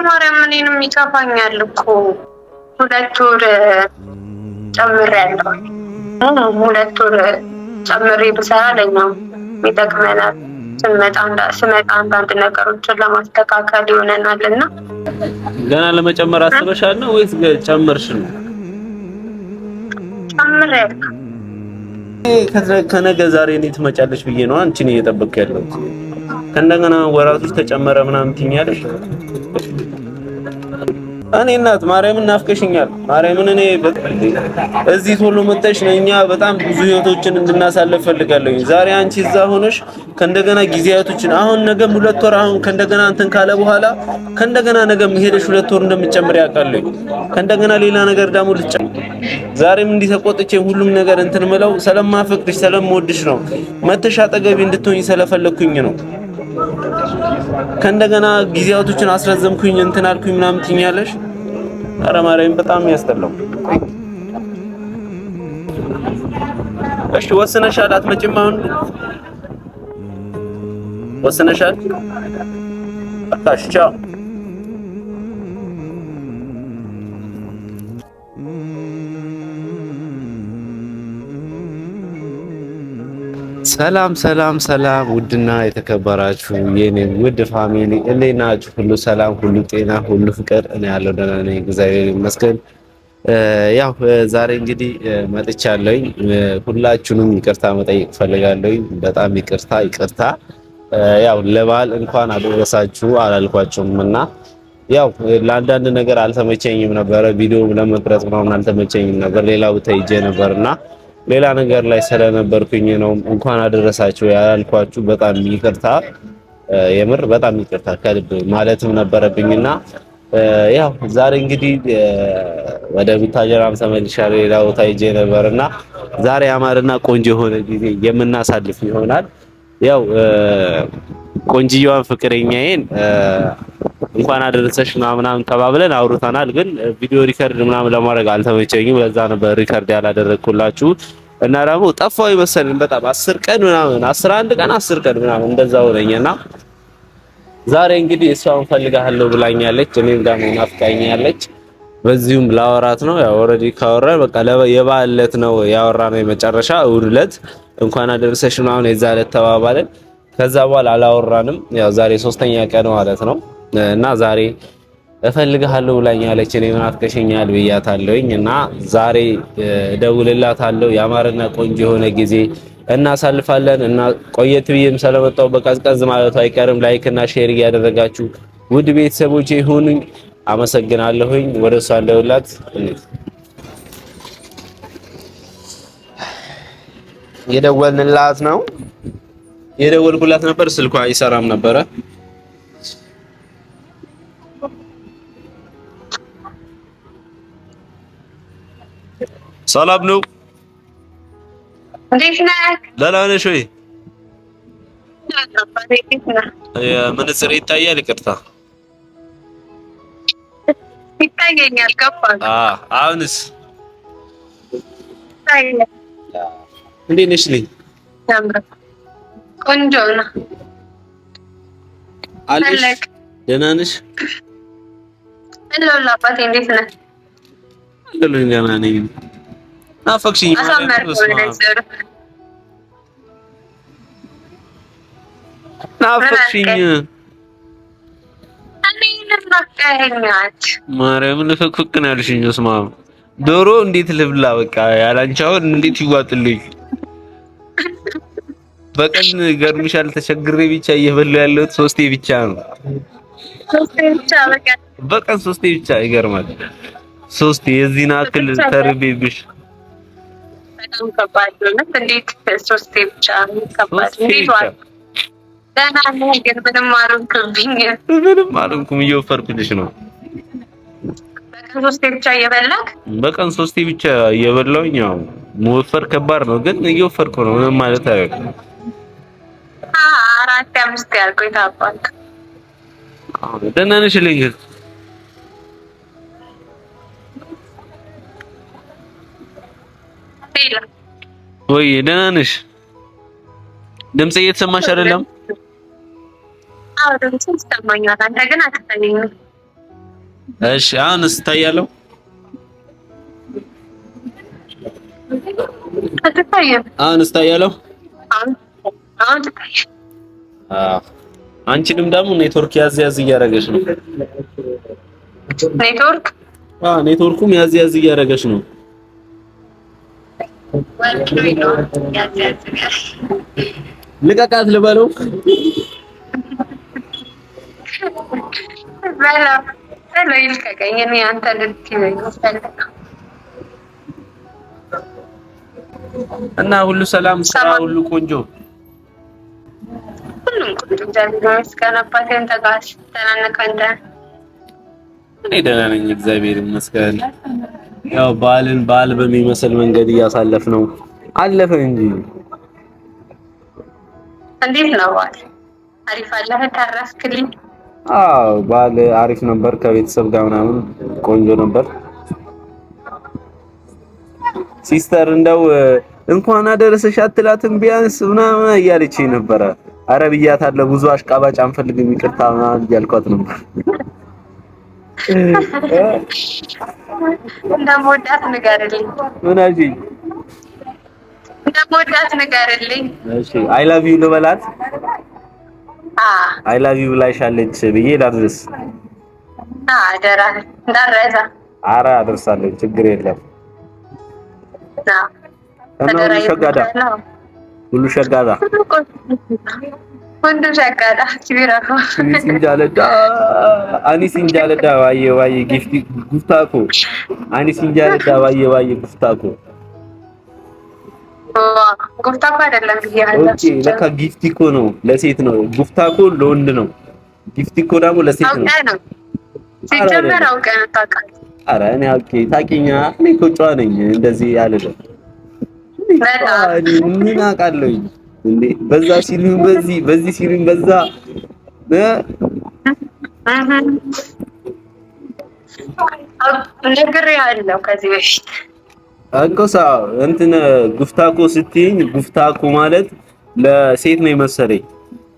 ማርያም እኔንም ይከፋኛል እኮ 2 ወር ጨምሬያለሁ። 2 ወር ጨምሬ ብሰራ ለኛም ይጠቅመናል። ስመጣ አንዳንድ ነገሮችን ለማስተካከል ይሆነናል እና ገና ለመጨመር አስበሻል ነው ወይስ ጨመርሽ ነው? ጨምሬያለሁ። ከነገ ዛሬ እኔ ትመጫለሽ ብዬ ነው አንቺን እየጠበቅኩ ያለሁት። ከእንደገና ወራቶች ተጨመረ ምናምን ትይኛለሽ። እኔ እናት ማርያምን ናፍቀሽኛል። ማርያምን እኔ እዚህ ቶሎ መጥተሽ እኛ በጣም ብዙ ህይወቶችን እንድናሳልፍ ፈልጋለሁ። ዛሬ አንቺ እዛ ሆነሽ ከእንደገና ጊዜያቶችን አሁን ነገም 2 ወር አሁን ከእንደገና እንትን ካለ በኋላ ከእንደገና ነገም ሄደሽ 2 ወር እንደምትጨምር ያውቃለሁ። ከእንደገና ሌላ ነገር ደግሞ ልትጨምር ዛሬም እንዲህ ተቆጥቼ ሁሉም ነገር እንትን ምለው ስለማፈቅድሽ ስለምወድሽ ነው። መተሽ አጠገቤ እንድትሆኝ ስለፈለኩኝ ነው። ከእንደገና ጊዜያቶችን አስረዘምኩኝ እንትን አልኩኝ ምናምን ትይኛለሽ። ኧረ ማርያም በጣም ያስጠላው። እሺ ወስነሻል? አትመጭም? አሁን ወስነሻል? በቃሽ ቻው። ሰላም ሰላም ሰላም፣ ውድና የተከበራችሁ የኔ ውድ ፋሚሊ እንዴት ናችሁ? ሁሉ ሰላም፣ ሁሉ ጤና፣ ሁሉ ፍቅር። እኔ ያለው ደህና ነኝ፣ እግዚአብሔር ይመስገን። ያው ዛሬ እንግዲህ መጥቻለሁኝ። ሁላችሁንም ይቅርታ መጠየቅ ፈልጋለሁኝ። በጣም ይቅርታ። ያው ለበዓል እንኳን አደረሳችሁ አላልኳችሁም እና ያው ለአንዳንድ ነገር አልተመቸኝም ነበረ። ቪዲዮ ለመቅረጽ ምናምን አልተመቸኝም ነበር። ሌላ ቦታ ሄጄ ነበርና ሌላ ነገር ላይ ስለነበርኩኝ ነው እንኳን አደረሳችሁ ያላልኳችሁ። በጣም ይቅርታ፣ የምር በጣም ይቅርታ ከልብ ማለትም ነበረብኝና ያው ዛሬ እንግዲህ ወደ ቡታጀራም ተመልሻለሁ። ሌላ ቦታ ሄጄ ነበርና ዛሬ አማርና ቆንጆ የሆነ ጊዜ የምናሳልፍ ይሆናል። ያው ቆንጂዋን ፍቅረኛዬን እንኳን አደረሰሽ ምናምን ተባብለን አውርተናል። ግን ቪዲዮ ሪከርድ ምናምን ለማድረግ አልተመቸኝም። ለዛ ነበር ሪከርድ ያላደረኩላችሁ እና ደግሞ ጠፋው ይመስልኝ በጣም 10 ቀን ምናምን 11 ቀን 10 ቀን ምናምን እንደዛ ሆነኝና ዛሬ እንግዲህ እሷን ፈልጋለሁ ብላኛለች። እኔም ደግሞ ናፍቃኛለች። በዚሁም ላወራት ነው። ያው ኦሬዲ ካወራን በቃ የበዓል ዕለት ነው ያወራነው። የመጨረሻ እሑድ ዕለት እንኳን አደረሰሽ ምናምን የዛ ዕለት ተባባልን። ከዛ በኋላ አላወራንም። ያው ዛሬ 3ኛ ቀን ማለት ነው እና ዛሬ እፈልግሃለሁ ብላኛለች። እኔ ናፍቀሽኛል ብያታለሁኝ እና ዛሬ እደውልላታለሁ። ያማረና ቆንጆ የሆነ ጊዜ እናሳልፋለን እና ቆየት ብዬም ስለመጣሁ በቀዝቀዝ ማለቱ አይቀርም። ላይክ እና ሼር እያደረጋችሁ ውድ ቤተሰቦቼ ይሁኑኝ። አመሰግናለሁኝ። ወደ እሷ እንደውላት የደወልንላት ነው የደወልኩላት ነበር። ስልኳ አይሰራም ነበረ። ሰላም ነው። እንዴት ነህ? ደህና ነሽ ወይ? መነጽር ይታያል? ይቅርታ ይታየኛል። ገባህ? አሁንስ ይታየኛል። እንዴት ነሽ? ልኝ ቆንጆ ነው አለሽ? ደህና ነሽ? ሄሎ አባቴ፣ እንዴት ነህ? ደህና ነኝ። ናፈቅሽኝ ናፈቅሽኝ። ማርያምን ፍቅፍቅ ነው ያልሽኝ። ስማ ዶሮ እንዴት ልብላ? በቃ ያላንቺ አሁን እንዴት ይዋጥልኝ? በቀን ገርምሻል። ተቸግሬ ብቻ እየበላሁ ያለሁት 3 ብቻ ነው። 3 ብቻ በቀን 3 ብቻ። ይገርማል። 3 የዚህን አክል ተርቤብሽ በጣም ከባድ ነው። እንዴት 3 ብቻ? ከባድ እንዴት ዋል? ደህና ነኝ ግን ምንም አልሆንክብኝ። ምንም አልሆንኩም። እየወፈርኩልሽ ነው። በቀን 3 ብቻ እየበላህ? በቀን 3 ብቻ እየበላሁኝ። ያው መወፈር ከባድ ነው ግን እየወፈርኩ ነው። ምንም ማለት አይደለም። 4 5 ያልኩኝ ታባክ። ደህና ነሽ ልኝ? ወይ ደህና ነሽ? ድምጽ እየተሰማሽ አይደለም? አዎ ድምጽ ይሰማኛል። አንተ ግን አትሰማኝም። እሺ አሁንስ እታያለሁ? አትታይም? አሁንስ እታያለሁ? አሁን ትታያለህ። አዎ አንቺንም ደግሞ ኔትወርክ ያዝ ያዝ እያደረገች ነው። ኔትወርክ ኔትወርኩም ያዝ ያዝ እያደረገች ነው። ልቀቃት ልበለው? በለው ይልቀቀኝ። እኔ አንተ ልትይዘኝ እና ሁሉ ሰላም፣ ስራ ሁሉ ቆንጆ፣ ሁሉም ቆንጆ። እግዚአብሔር ይመስገን። አባቴን ተጋስ ተናነቀ እንደ እኔ ደህና ነኝ፣ እግዚአብሔር ይመስገን። ያው በዓል በሚመስል መንገድ እያሳለፍ ነው አለፈ እንጂ። እንዴት ነው በዓል? አሪፍ አለፈ? ታረፍክልኝ? አዎ በዓል አሪፍ ነበር፣ ከቤተሰብ ጋር ምናምን ቆንጆ ነበር። ሲስተር እንደው እንኳን አደረሰሽ አትላትም ቢያንስ ምናምን እያለችኝ ነበረ። አረ ብያታለሁ፣ ብዙ አሽቃባጭ አንፈልግም ይቅርታ ምናምን እያልኳት ነበር። እንደምወዳት ንገርልኝ። ምን አልሽኝ? እንደምወዳት ንገርልኝ። እሺ አይ ላቭ ዩ ልበላት? አይ ላቭ ዩ ብላሻለች ብዬ ላድርስ? አደራ እንዳትረሳ። አረ አደርሳለሁ፣ ችግር የለም። ሁሉ ሸጋዳ አኒ ሲንጃለዳ ዋዬ ጊፍቲ ጉፍታኮ አኒ ሲንጃለዳ ዋዬ ጉፍታኮ ጉፍታኮ አይደለም ብያለሁ። ኦኬ ለካ ጊፍቲ እኮ ነው ለሴት ነው። ጉፍታኮ ለወንድ ነው። ጊፍቲ እኮ ደግሞ ለሴት ነው። ሲጀመር አውቀህ ነው ታውቃለህ። ኧረ እኔ አውቄ ታውቂኛ። እኔ እኮ ጨዋ ነኝ እንደዚህ አልልም። ምን አውቃለሁ እንዴ? በዛ ሲሉኝ በዚህ ሲሉኝ በዛ ነግሬሃለሁ ከዚህ በፊት አንቆሳ እንትን ጉፍታኮ ስትይኝ ጉፍታኮ ማለት ለሴት ነው የመሰለኝ።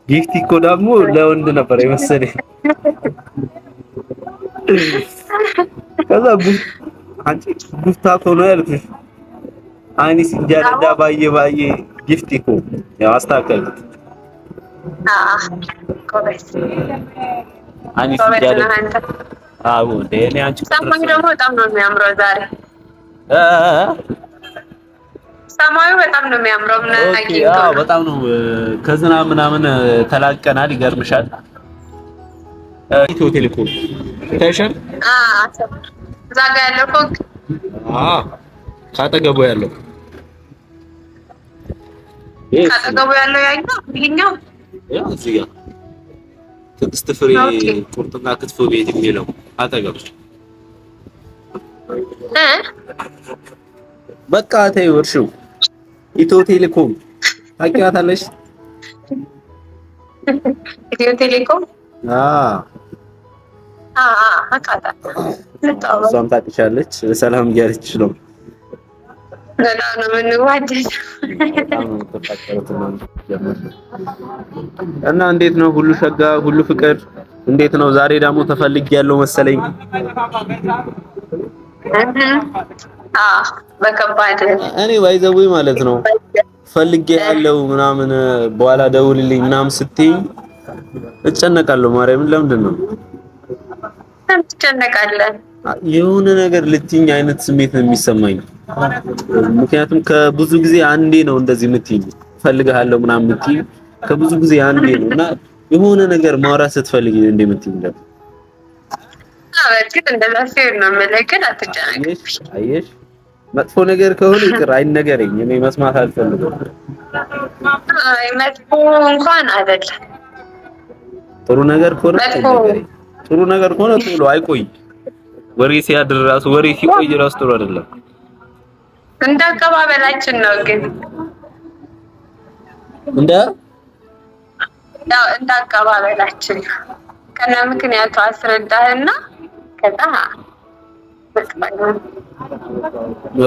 ጊፍቲ እኮ ደግሞ ለወንድ ነበር የመሰለኝ። ከዛ አንቺ ጉፍታኮ ነው ያልኩሽ። አኒ ሲንጃለዳ ባዬ ጊፍቲ እኮ ያው አስተካከልኩት። ኮሜንት አኒ ሲንጃለዳ አዎ ደኔ አንቺ ሰማዩ ደግሞ በጣም ነው የሚያምረው ዛሬ። ሰማዩ በጣም ነው የሚያምረው። ኦኬ አዎ በጣም ነው። ከዝናብ ምናምን ተላቀናል። ይገርምሻል። ኢትዮ ቴሌኮም ታይሻል? እዛ ጋር ያለው ፎቅ ካጠገቡ ያለው ካጠገቡ ያለው ይሄኛው እዚህ ጋር ትዕግስት ፍሬ ቁርጥና ክትፎ ቤት የሚለው አጠገቡ በቃ ተይው እርሺው። ኢትዮ ቴሌኮም ታውቂያታለሽ? ኢትዮ ቴሌኮም እሷም ታውቂሻለች። ሰላም እያለችሽ ነው። በጣም ነው የምንዋደድ። እና እንዴት ነው? ሁሉ ሸጋ፣ ሁሉ ፍቅር እንዴት ነው? ዛሬ ደግሞ ተፈልጊያለሁ መሰለኝ። በከባድ እኔ ባይዘዌ ማለት ነው ፈልጌያለሁ ምናምን በኋላ ደውልልኝ ምናምን ስትይኝ እጨነቃለሁ። ማርያምን ለምንድን ነው ትጨነቃለህ? የሆነ ነገር ልትይኝ አይነት ስሜት ነው የሚሰማኝ። ምክንያቱም ከብዙ ጊዜ አንዴ ነው እንደዚህ የምትይኝ ፈልግሃለሁ ምናምን የምትይኝ ከብዙ ጊዜ አንዴ ነው እና የሆነ ነገር ማውራት ስትፈልጊ እንደ የምትይኝ ነው። በእርግጥ እንደዛ ሲሆን ነው የምልህ፣ ግን አትጨነቅ። አየሽ መጥፎ ነገር ከሆነ ይቅር አይነገረኝ። እኔ መስማት አልፈልግም። መጥፎ እንኳን አይደለም። ጥሩ ነገር ከሆነ አይነገረኝ። ጥሩ ነገር ከሆነ ቶሎ አይቆይ። ወሬ ሲያድር ራሱ ወሬ ሲቆይ ራሱ ጥሩ አይደለም። እንደ አቀባበላችን ነው ግን እንደ አቀባበላችን ከነ ምክንያቱ አስረዳህና ከዛ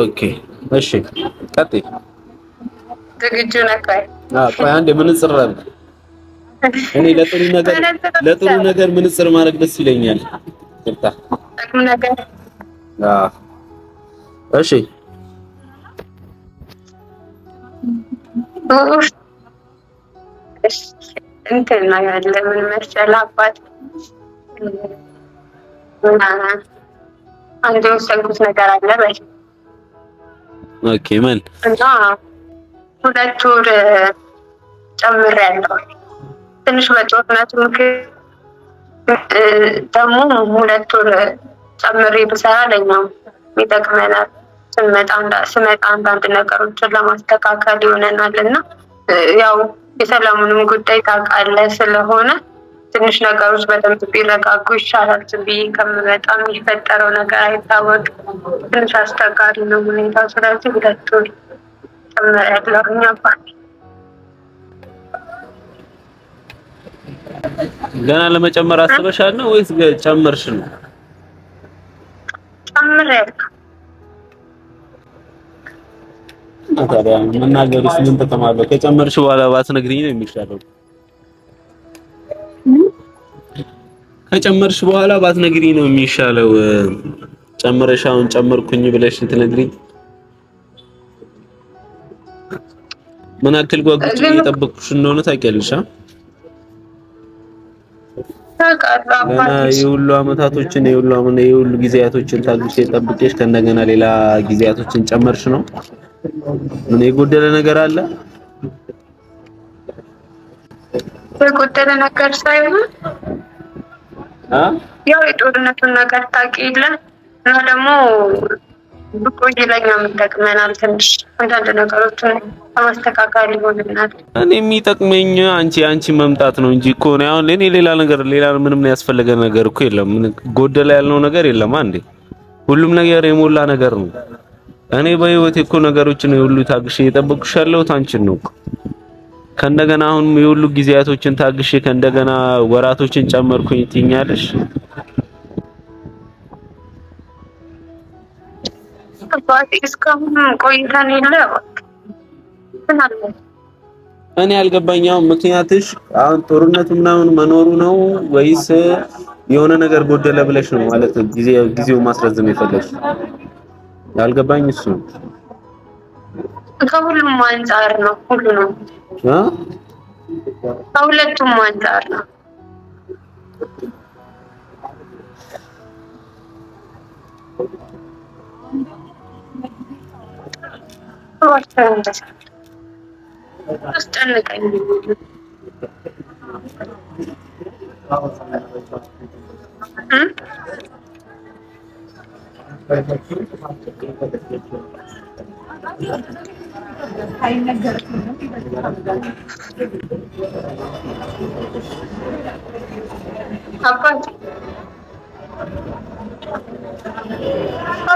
ኦኬ እሺ ቀጥይ። ዝግጁ ነህ? ቆይ አንዴ መነጽር አለ። እኔ ለጥሩ ነገር መነጽር ማድረግ ደስ ይለኛል። ጠቅም ነገር እሺ እንትን ነው ያለ ምን መሰለህ አባት አንድ የወሰንኩት ነገር አለ በል። ኦኬ ምን እና 2 ወር ጨምሬያለሁ። ትንሽ በጦርነቱ ምክንያት ደግሞ 2 ወር ጨምሬ ብሰራ ለኛም ይጠቅመናል። ስመጣ አንዳንድ ነገሮችን ለማስተካከል ይሆነናል እና ያው የሰላሙንም ጉዳይ ታውቃለህ ስለሆነ ትንሽ ነገሮች በደንብ ቢረጋጉ ይሻላል ብዬ ከምመጣ የሚፈጠረው ነገር አይታወቅም። ትንሽ አስቸጋሪ ነው ሁኔታው። ስለዚህ 2 ወር ጨምሬያለሁኝ አባት። ገና ለመጨመር አስበሻል ነው ወይስ ጨመርሽ ነው? ጨምሬያለሁ። ታዲያ መናገርሽ ምን ጥቅም አለው? ከጨመርሽ በኋላ ባትነግሪኝ ነው የሚሻለው። ከጨመርሽ በኋላ ባትነግሪኝ ነው የሚሻለው። ጨምረሽ አሁን ጨመርኩኝ ብለሽ ልትነግሪኝ ምን አክል ጓጉቼ እየጠበቅኩሽ እንደሆነ ታውቂያለሽ። የሁሉ አመታቶችን የሁሉ ጊዜያቶችን ታግሼ ጠብቄሽ ከእንደገና ሌላ ጊዜያቶችን ጨመርሽ ነው? ምን የጎደለ ነገር አለ? የጎደለ ነገር ሳይሆን ያው የጦርነቱን ነገር ታውቂ የለ እና ደግሞ ብቆይ ለኛም ይጠቅመናል። ትንሽ አንዳንድ ነገሮችን ለማስተካከል ይሆንናል። እኔ የሚጠቅመኝ አንቺ መምጣት ነው እንጂ እኮ ነው። አሁን ለኔ ሌላ ምንም ያስፈልገ ነገር እኮ የለም። ምን ጎደለ ያልነው ነገር የለም። አንዴ ሁሉም ነገር የሞላ ነገር ነው። እኔ በህይወቴ እኮ ነገሮችን ሁሉ ታግሼ እየጠበቅኩሽ ያለሁት አንቺን ነው። ከእንደገና አሁን የሁሉ ጊዜያቶችን ታግሼ ከእንደገና ወራቶችን ጨመርኩኝ ትይኛለሽ። አባቴ እስካሁን ቆይተን የለ እኔ ያልገባኛው ምክንያትሽ አሁን ጦርነቱ ምናምን መኖሩ ነው ወይስ የሆነ ነገር ጎደለ ብለሽ ነው ማለት ጊዜው ማስረዘም የፈለግሽ? ያልገባኝ እሱ ነው። ከሁሉም አንፃር ነው። ሁሉንም ከሁለቱም አንፃር ነው። አስጨንቀኝ አባት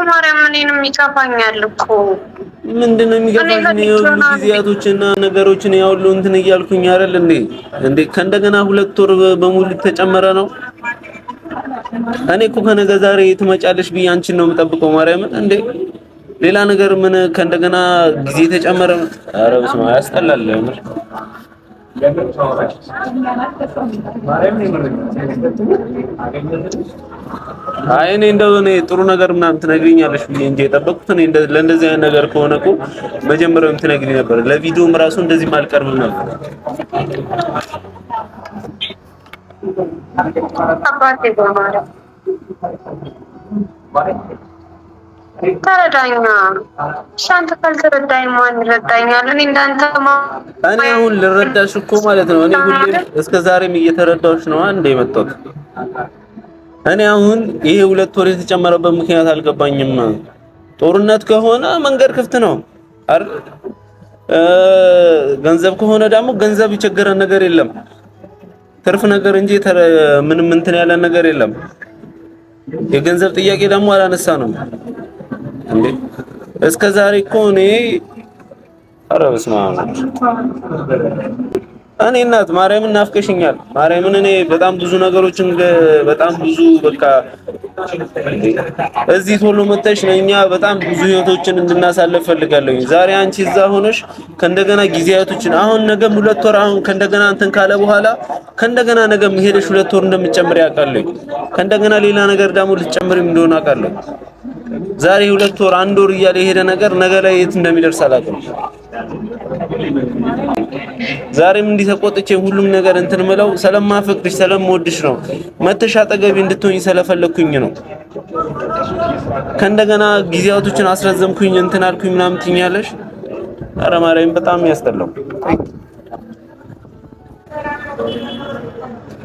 ማርያም እኔንም ይከፋኛል እኮ። ምንድነው የሚገፋኝ? የሁሉ ጊዜያቶችና ነገሮችን ያውሉ እንትን እያልኩኝ አይደል እንዴ ከእንደገና 2 ወር በሙሉ ተጨመረ ነው። እኔ እኮ ከነገ ዛሬ ትመጫለሽ ብዬ አንቺን ነው የምጠብቀው። ማርያምን እንዴ ሌላ ነገር ምን ከእንደገና ጊዜ ተጨመረ? ኧረ በስመ አብ ያስጠላል። ምር አይ እኔ እንደው ጥሩ ነገር ምናምን ትነግሪኛለሽ ብዬ እንጂ የጠበቅኩት እኔ ለእንደዚህ አይነት ነገር ከሆነ እኮ መጀመሪያውም ትነግሪኝ ነበር። ለቪዲዮም ራሱ እንደዚህ ማልቀርብም ነበር። አባቴ በማርያም ተረዳኛ። ሻንተ ካልተረዳኝ ማን ይረዳኛል? እኔ እንዳንተ እኔ አሁን ልረዳሽ እኮ ማለት ነው። እኔ ሁሌም እስከ ዛሬም እየተረዳሁሽ ነው አንዴ የመጣሁት። እኔ አሁን ይሄ 2 ወር የተጨመረበት ምክንያት አልገባኝም። ጦርነት ከሆነ መንገድ ክፍት ነው አይደል? ገንዘብ ከሆነ ደግሞ ገንዘብ የቸገረን ነገር የለም። ትርፍ ነገር እንጂ ምንም እንትን ያለን ነገር የለም። የገንዘብ ጥያቄ ደግሞ አላነሳ ነው እንዴ እስከ ዛሬ እኮ እኔ ኧረ በስመ አብ እኔ እናት ማርያምን ናፍቀሽኛል። ማርያምን እኔ በጣም ብዙ ነገሮችን በጣም ብዙ በቃ እዚህ ቶሎ መጥተሽ እኛ በጣም ብዙ ህይወቶችን እንድናሳልፍ ፈልጋለሁ። ዛሬ አንቺ እዛ ሆነሽ ከእንደገና ጊዜያቶችን አሁን ነገም 2 ወር አሁን ከእንደገና እንትን ካለ በኋላ ከእንደገና ነገም ሄደሽ 2 ወር እንደምትጨምሪ አውቃለሁ። ከእንደገና ሌላ ነገር ደግሞ ልትጨምሪም እንደሆነ አውቃለሁ። ዛሬ 2 ወር 1 ወር እያለ የሄደ ነገር ነገ ላይ የት እንደሚደርስ አላውቅም። ዛሬም እንዲህ ተቆጥቼ ሁሉም ነገር እንትን ምለው ስለማፈቅድሽ ስለምወድሽ ነው። መተሽ አጠገቤ እንድትሆኝ ስለፈለኩኝ ነው። ከእንደገና ጊዜያቶችን አስረዘምኩኝ እንትን አልኩኝ ምናምን ትኛለሽ። ኧረ ማርያም በጣም ያስጠላው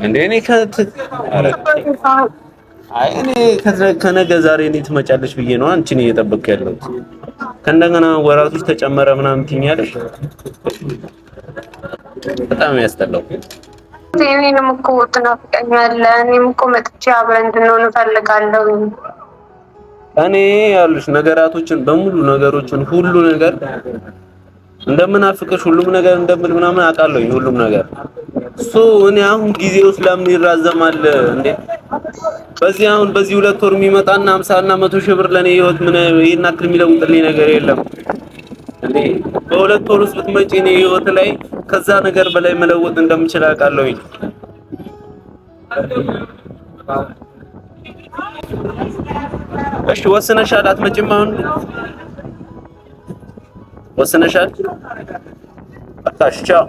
እንዴ እኔ እኔ ከነገ ዛሬ እኔ ትመጫለሽ ብዬ ነው አንቺን እየጠበቅኩ ያለሁት። ከእንደገና ወራቶች ተጨመረ ምናምን ትኛለሽ። በጣም ያስጠላው። እኔንም እኮ ትናፍቀኛለህ። እኔም እኮ መጥቼ አብረን እንድንሆን እፈልጋለሁ። እኔ ያሉሽ ነገራቶችን በሙሉ ነገሮችን ሁሉ ነገር እንደምናፍቅሽ ሁሉም ነገር እንደምን ምናምን አውቃለሁ። ሁሉም ነገር እኔ አሁን ጊዜው ስለምን ይራዘማል እንዴ? በዚህ 2 ወር የሚመጣና 50 እና 100 ሺህ ብር ለኔ ህይወት ምን ይሄን አክል የሚለውጥልኝ ነገር የለም እንዴ? በ2 ወር ውስጥ ብትመጪ እኔ ህይወት ላይ ከዛ ነገር በላይ መለወጥ እንደምችል አውቃለሁ። እሺ ወስነሻል? አትመጪም? አሁን ወስነሻል? በቃ ቻው።